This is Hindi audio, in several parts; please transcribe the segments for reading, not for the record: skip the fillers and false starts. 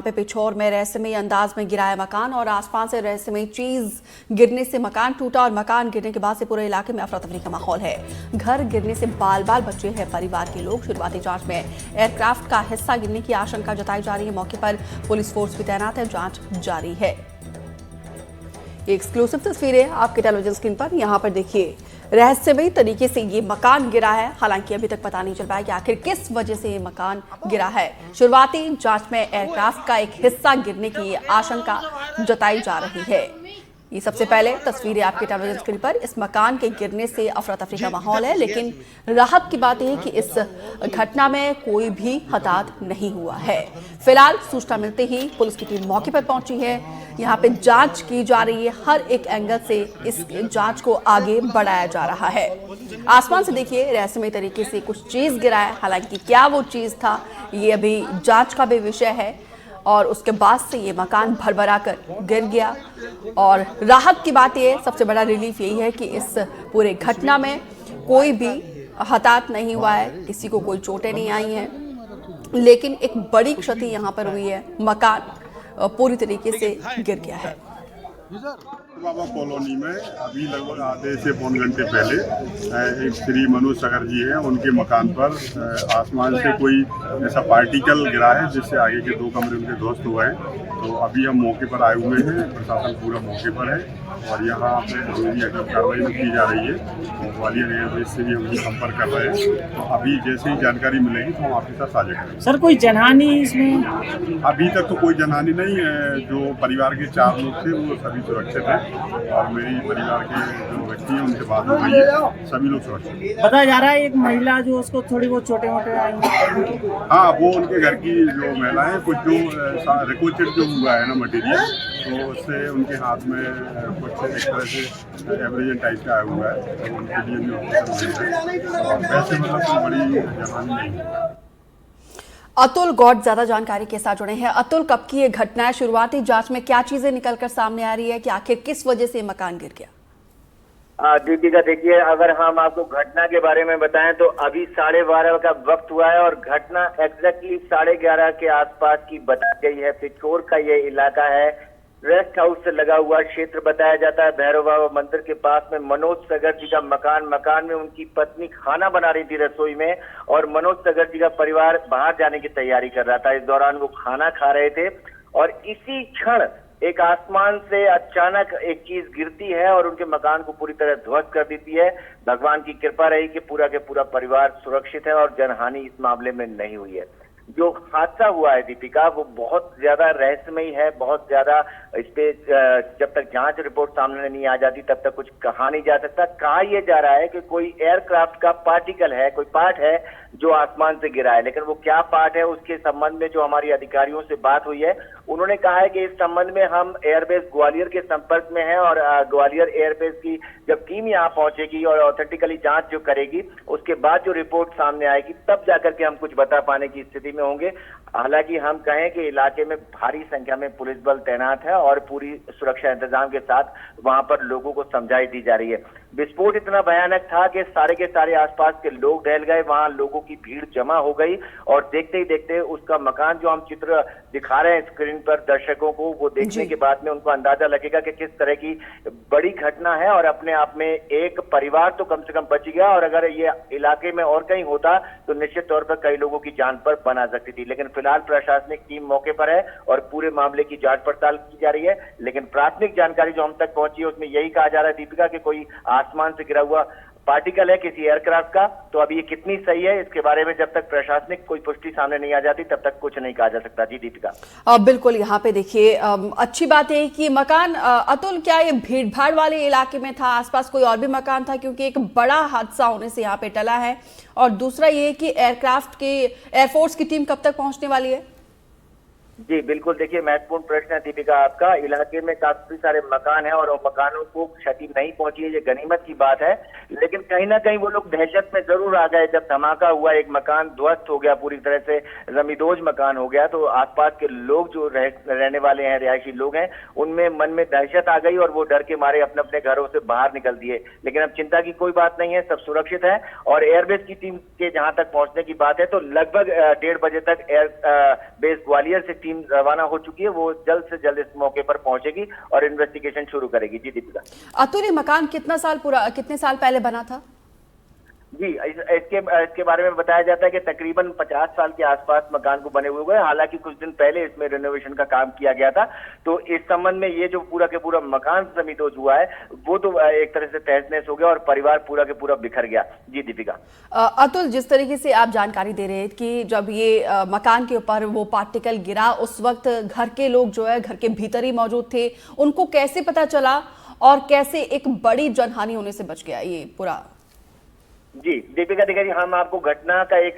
पे पिछोर में रहस्यमयी अंदाज में गिराया मकान और आसमान से रहस्यमयी चीज गिरने से मकान टूटा और मकान गिरने के बाद से पूरे इलाके में अफरा तफरी का माहौल है। घर गिरने से बाल बाल बचे हैं परिवार के लोग। शुरुआती जांच में एयरक्राफ्ट का हिस्सा गिरने की आशंका जताई जा रही है। मौके पर पुलिस फोर्स भी तैनात है, जांच जारी है। ये एक्सक्लूसिव तस्वीरें आपके टेलीविजन स्क्रीन पर यहाँ पर देखिए। रहस्यमयी तरीके से ये मकान गिरा है। हालांकि अभी तक पता नहीं चल पाया कि आखिर किस वजह से ये मकान गिरा है। शुरुआती जांच में एयरक्राफ्ट का एक हिस्सा गिरने की आशंका जताई जा रही है। ये सबसे पहले तस्वीरें आपके टेलीविजन स्क्रीन पर। इस मकान के गिरने से अफरा तफरी का माहौल है, लेकिन राहत की बात यह है कि इस घटना में कोई भी हताहत नहीं हुआ है। फिलहाल सूचना मिलते ही पुलिस की टीम मौके पर पहुंची है। यहाँ पे जांच की जा रही है। हर एक एंगल से इस जांच को आगे बढ़ाया जा रहा है। आसमान से देखिए रहस्यमय तरीके से कुछ चीज गिरा है। हालांकि क्या वो चीज था ये अभी जांच का भी विषय है। और उसके बाद से ये मकान भरभरा कर गिर गया। और राहत की बात ये, सबसे बड़ा रिलीफ यही है कि इस पूरे घटना में कोई भी हताहत नहीं हुआ है, किसी को कोई चोटें नहीं आई हैं। लेकिन एक बड़ी क्षति यहाँ पर हुई है, मकान पूरी तरीके से गिर गया है। बाबा कॉलोनी में अभी लगभग आधे से पौन घंटे पहले एक श्री मनोज सागर जी हैं, उनके मकान पर आसमान से कोई ऐसा पार्टिकल गिरा है जिससे आगे के 2 कमरे उनके ध्वस्त हुए हैं। तो अभी हम मौके पर आए हुए हैं, प्रशासन पूरा मौके पर है और यहाँ पे जो भी अगर कार्रवाई की जा रही है तो ग्वालियर एयरबेस से भी हम संपर्क कर रहे हैं। तो अभी जैसे ही जानकारी मिलेगी तो हम आपके साथ साझा करेंगे। सर कोई जनहानि इसमें? अभी तक तो कोई जनहानि नहीं है। जो परिवार के 4 लोग थे वो सभी सुरक्षित हैं और मेरी परिवार के जो व्यक्ति हैं उनसे बात हो गई है, सभी लोग सुरक्षित। बताया जा रहा है एक महिला जो उसको थोड़ी बहुत छोटे मोटे आई हैं। हाँ, वो उनके घर की जो महिला है, कुछ जो रिकोचेट जो हुआ है ना मटेरियल, तो उससे उनके हाथ में कुछ एक तरह से एब्रेजन टाइप का आया हुआ है। तो उनके लिए भी ऑपरेशन हुई है और वैसे मतलब कोई बड़ी जनहानि नहीं है। अतुल गौड़ ज्यादा जानकारी के साथ जुड़े हैं। अतुल, कब की ये घटना है? शुरुआती जांच में क्या चीजें निकलकर सामने आ रही है कि आखिर किस वजह से मकान गिर गया? दीपिका देखिए, अगर हम आपको घटना के बारे में बताएं तो अभी 12:30 का वक्त हुआ है और घटना एग्जैक्टली 11:30 के आसपास की बताई गई है। पिछोर का ये इलाका है, रेस्ट हाउस से लगा हुआ क्षेत्र बताया जाता है। भैरव बाबा मंदिर के पास में मनोज सागर जी का मकान में उनकी पत्नी खाना बना रही थी रसोई में और मनोज सागर जी का परिवार बाहर जाने की तैयारी कर रहा था। इस दौरान वो खाना खा रहे थे और इसी क्षण एक आसमान से अचानक एक चीज गिरती है और उनके मकान को पूरी तरह ध्वस्त कर देती है। भगवान की कृपा रही कि पूरा के पूरा परिवार सुरक्षित है और जनहानि इस मामले में नहीं हुई है। जो हादसा हुआ है दीपिका, वो बहुत ज्यादा रहस्यमयी है, बहुत ज्यादा इस पे जब तक जांच रिपोर्ट सामने नहीं आ जाती तब तक कुछ कहा नहीं जा सकता। कहा यह जा रहा है कि कोई एयरक्राफ्ट का पार्टिकल है, कोई पार्ट है जो आसमान से गिरा है, लेकिन वो क्या पार्ट है उसके संबंध में जो हमारी अधिकारियों से बात हुई है उन्होंने कहा है कि इस संबंध में हम एयरबेस ग्वालियर के संपर्क में हैं और ग्वालियर एयरबेस की जब टीम यहाँ पहुंचेगी और ऑथेंटिकली जांच जो करेगी उसके बाद जो रिपोर्ट सामने आएगी तब जाकर के हम कुछ बता पाने की स्थिति में होंगे। हालांकि हम कहें कि इलाके में भारी संख्या में पुलिस बल तैनात है और पूरी सुरक्षा इंतजाम के साथ वहां पर लोगों को समझाई दी जा रही है। विस्फोट इतना भयानक था कि सारे के सारे आसपास के लोग टहल गए, वहां लोगों की भीड़ जमा हो गई और देखते ही देखते उसका मकान जो हम चित्र दिखा रहे हैं स्क्रीन पर दर्शकों को, वो देखने के बाद में उनको अंदाजा लगेगा कि किस तरह की बड़ी घटना है और अपने आप में एक परिवार तो कम से कम बच गया और अगर ये इलाके में और कहीं होता तो निश्चित तौर पर कई लोगों की जान पर बन आ सकती थी। लेकिन फिलहाल प्रशासनिक टीम मौके पर है और पूरे मामले की जांच पड़ताल की जा रही है। लेकिन प्राथमिक जानकारी जो हम तक पहुंची है उसमें यही कहा जा रहा है दीपिका कि कोई आसमान से गिरा हुआ पार्टिकल है किसी एयरक्राफ्ट का। तो अभी ये कितनी सही है इसके बारे में जब तक प्रशासनिक कोई पुष्टि सामने नहीं आ जाती तब तक कुछ नहीं कहा जा सकता। जी दीपिका। बिल्कुल, यहाँ पे देखिए अच्छी बात है कि मकान अतुल, क्या ये भीड़ भाड़ वाले इलाके में था? आसपास कोई और भी मकान था? क्योंकि एक बड़ा हादसा होने से यहाँ पे टला है। और दूसरा ये कि एयरफोर्स की टीम कब तक पहुंचने वाली है? जी बिल्कुल, देखिए महत्वपूर्ण प्रश्न है दीपिका आपका। इलाके में काफी सारे मकान हैं और मकानों को क्षति नहीं पहुंची है, ये गनीमत की बात है। लेकिन कहीं ना कहीं वो लोग दहशत में जरूर आ गए जब धमाका हुआ, एक मकान ध्वस्त हो गया, पूरी तरह से जमींदोज मकान हो गया। तो आसपास के लोग जो रहने वाले हैं, रिहायशी लोग हैं, उनमें मन में दहशत आ गई और वो डर के मारे अपने अपने घरों से बाहर निकल दिए। लेकिन अब चिंता की कोई बात नहीं है, सब सुरक्षित है। और एयरबेस की टीम के जहां तक पहुंचने की बात है तो लगभग 1:30 बजे तक एयर बेस ग्वालियर से टीम रवाना हो चुकी है, वो जल्द से जल्द इस मौके पर पहुंचेगी और इन्वेस्टिगेशन शुरू करेगी। जी दीपिका। अतुल, ये मकान कितने साल पहले बना था? जी, इसके बारे में बताया जाता है कि तकरीबन 50 साल के आसपास मकान को बने हुए हैं। हालांकि कुछ दिन पहले इसमें रेनोवेशन का काम किया गया था। तो इस संबंध में ये जो पूरा के पूरा मकान समीतोष हुआ है वो तो एक तरह से तहस नहस हो गया और परिवार पूरा के पूरा बिखर गया। जी दीपिका। अतुल, जिस तरीके से आप जानकारी दे रहे हैं कि जब ये मकान के ऊपर वो पार्टिकल गिरा, उस वक्त घर के लोग जो है घर के भीतर ही मौजूद थे, उनको कैसे पता चला और कैसे एक बड़ी जनहानि होने से बच गया ये पूरा? जी दीपिका, देखिए हम आपको घटना का एक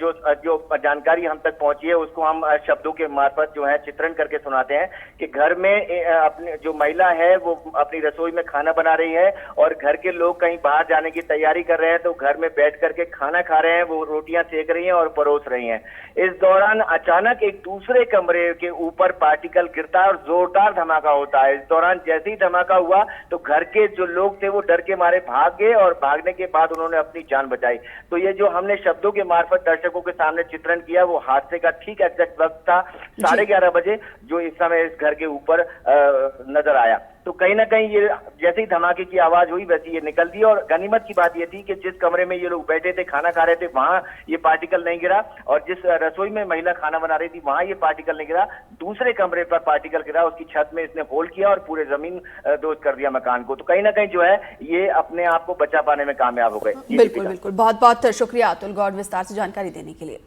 जो जानकारी हम तक पहुंची है उसको हम शब्दों के मार्फत जो है चित्रण करके सुनाते हैं कि घर में अपने जो महिला है वो अपनी रसोई में खाना बना रही है और घर के लोग कहीं बाहर जाने की तैयारी कर रहे हैं, तो घर में बैठ करके खाना खा रहे हैं, वो रोटियां सेक रही हैं और परोस रही हैं। इस दौरान अचानक एक दूसरे कमरे के ऊपर पार्टिकल गिरता है और जोरदार धमाका होता है। इस दौरान जैसे ही धमाका हुआ तो घर के जो लोग थे वो डर के मारे भाग गए और भागने के बाद उन्होंने अपनी जान बचाई। तो ये जो हमने शब्दों के मार्फत दर्शकों के सामने चित्रण किया वो हादसे का ठीक एग्जैक्ट वक्त था 11:30 बजे, जो इस समय इस घर के ऊपर नजर आया। तो कहीं ना कहीं ये जैसे ही धमाके की आवाज हुई वैसे ये निकल दी। और गनीमत की बात ये थी कि जिस कमरे में ये लोग बैठे थे खाना खा रहे थे वहां ये पार्टिकल नहीं गिरा, और जिस रसोई में महिला खाना बना रही थी वहां ये पार्टिकल नहीं गिरा। दूसरे कमरे पर पार्टिकल गिरा, उसकी छत में इसने होल किया और पूरे जमीन दोज कर दिया मकान को। तो कहीं ना कहीं जो है ये अपने आप को बचा पाने में कामयाब हो गए। बिल्कुल बिल्कुल, बहुत बहुत शुक्रिया अतुल गौड़ विस्तार से जानकारी देने के लिए।